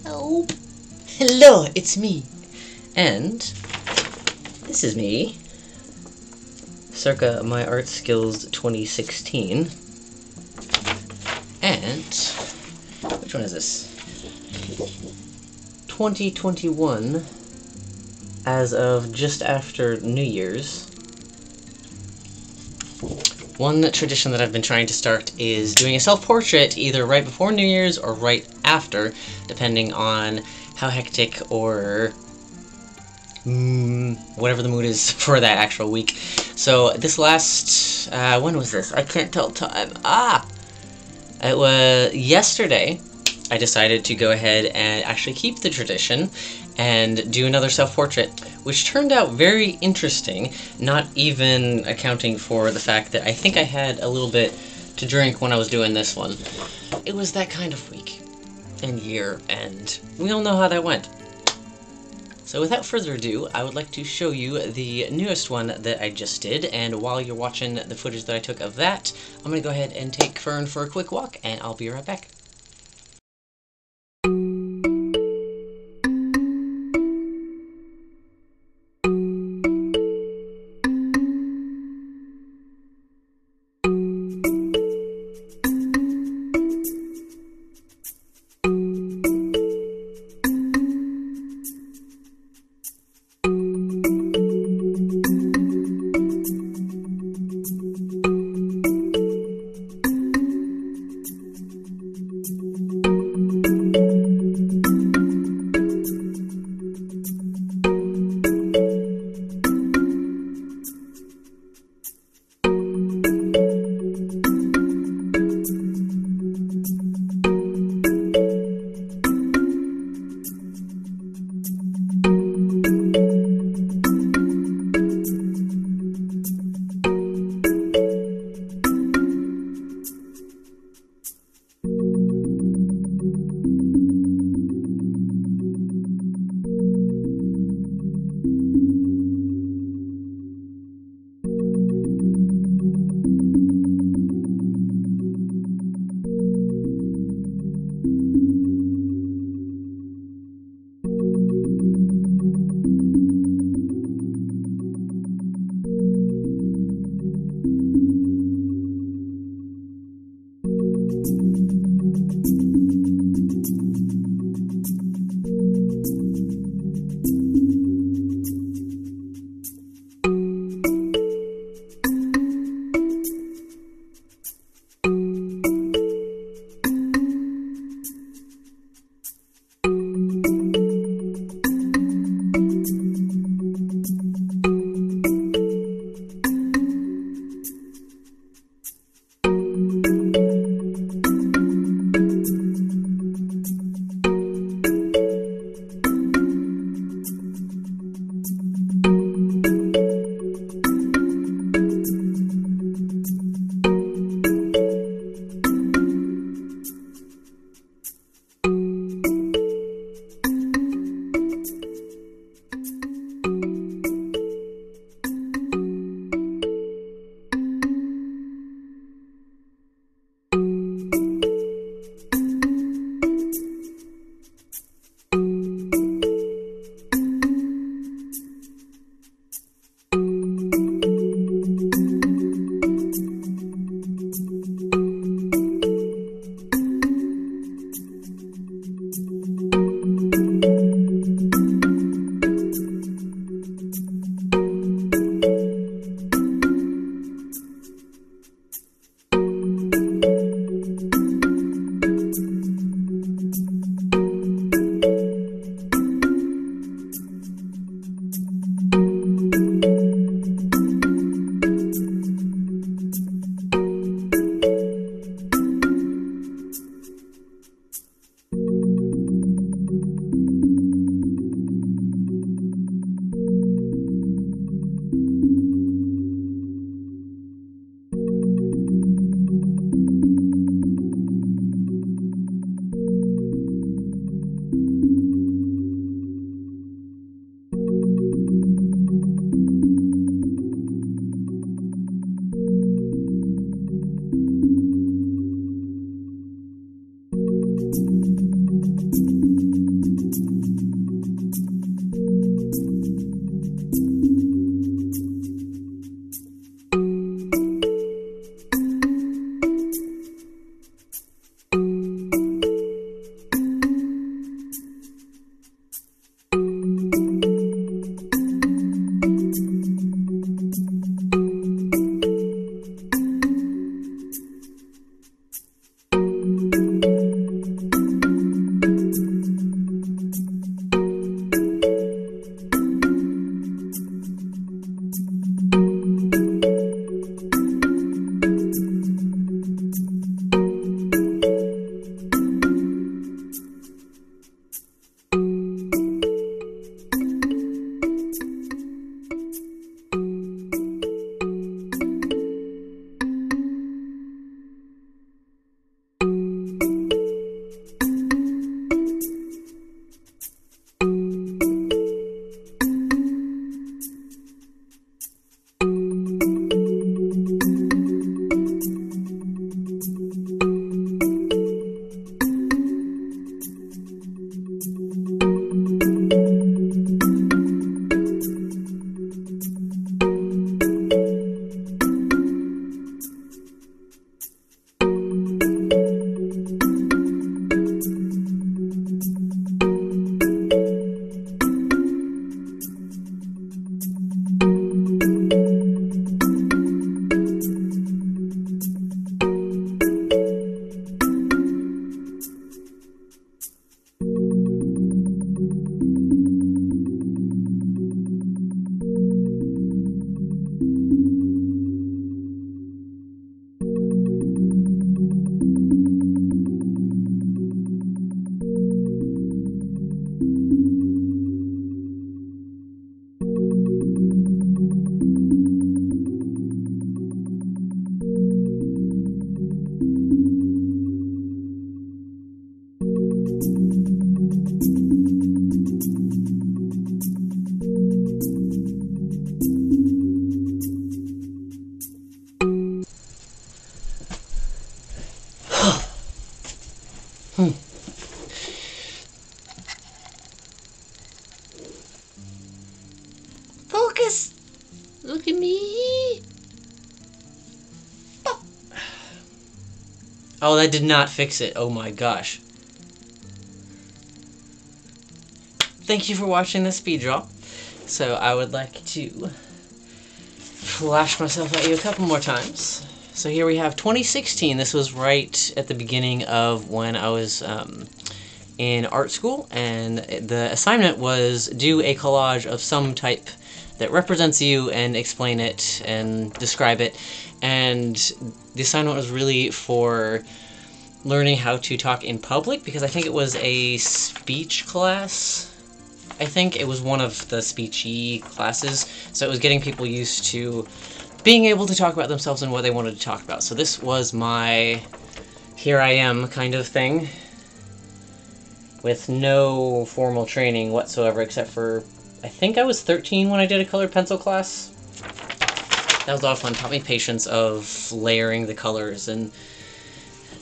Oh, hello, it's me. And this is me, circa my art skills 2016. And which one is this? 2021, as of just after New Year's. One tradition that I've been trying to start is doing a self-portrait either right before New Year's or right after, depending on how hectic or whatever the mood is for that actual week. So this last, when was this? I can't tell time. It was yesterday. I decided to go ahead and actually keep the tradition and do another self-portrait, which turned out very interesting, not even accounting for the fact that I think I had a little bit to drink when I was doing this one. It was that kind of week and year, and we all know how that went. So without further ado, I would like to show you the newest one that I just did, and while you're watching the footage that I took of that, I'm going to go ahead and take Fern for a quick walk, and I'll be right back. Focus! Look at me! Oh, that did not fix it. Oh my gosh. Thank you for watching this speed draw. So I would like to flash myself at you a couple more times. So here we have 2016. This was right at the beginning of when I was in art school, and the assignment was do a collage of some type that represents you and explain it and describe it. And the assignment was really for learning how to talk in public, because I think it was a speech class. I think it was one of the speechy classes, so it was getting people used to being able to talk about themselves and what they wanted to talk about. So this was my here I am kind of thing, with no formal training whatsoever, except for, I think I was 13 when I did a colored pencil class. That was a lot of fun. Taught me patience of layering the colors and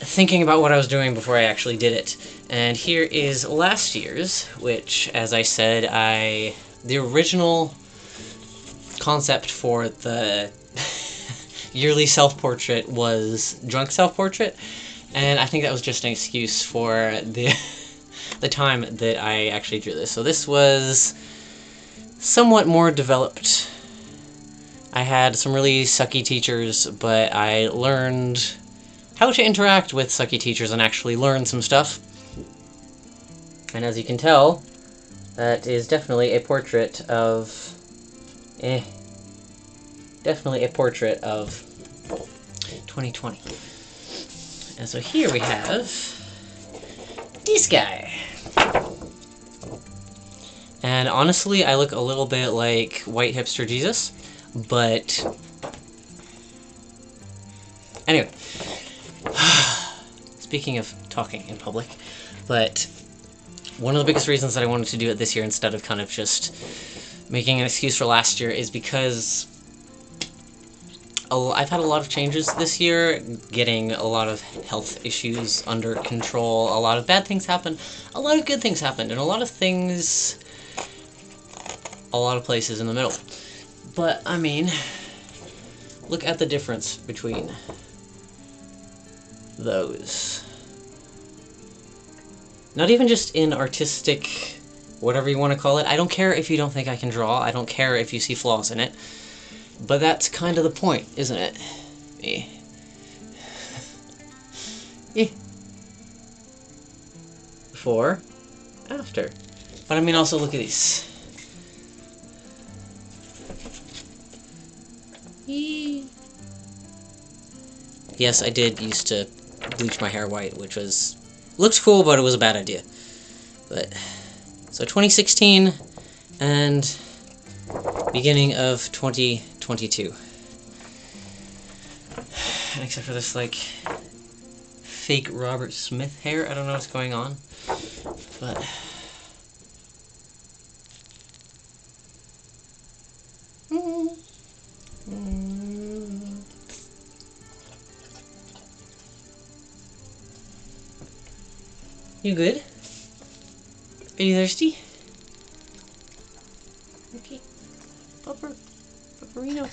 thinking about what I was doing before I actually did it. And here is last year's, which, as I said, the original concept for the yearly self-portrait was drunk self-portrait, and I think that was just an excuse for the time that I actually drew this. So this was somewhat more developed. I had some really sucky teachers, but I learned how to interact with sucky teachers and actually learn some stuff. And as you can tell, that is definitely a portrait of... definitely a portrait of 2020. And so here we have this guy. And honestly, I look a little bit like white hipster Jesus, but anyway. Speaking of talking in public, but one of the biggest reasons that I wanted to do it this year instead of kind of just making an excuse for last year is because I've had a lot of changes this year, getting a lot of health issues under control. A lot of bad things happened, a lot of good things happened, and a lot of things, a lot of places in the middle. But, I mean, look at the difference between those. Not even just in artistic, whatever you want to call it. I don't care if you don't think I can draw. I don't care if you see flaws in it. But that's kind of the point, isn't it? Before, after. But I mean, also look at these. Yes, I did used to bleach my hair white, which looked cool, but it was a bad idea. But so 2016 and beginning of 2022. Except for this like fake Robert Smith hair, I don't know what's going on, but you good? Are you thirsty? Okay. Pupperino.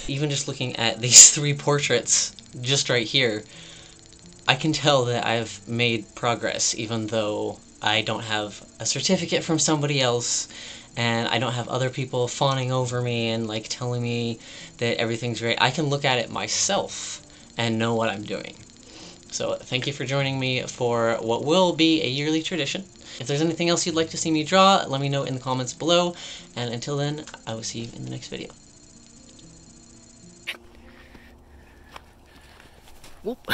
Even just looking at these three portraits, just right here, I can tell that I've made progress, even though I don't have a certificate from somebody else, and I don't have other people fawning over me and like telling me that everything's great. I can look at it myself and know what I'm doing. So thank you for joining me for what will be a yearly tradition. If there's anything else you'd like to see me draw, let me know in the comments below, and until then, I will see you in the next video. Whoop.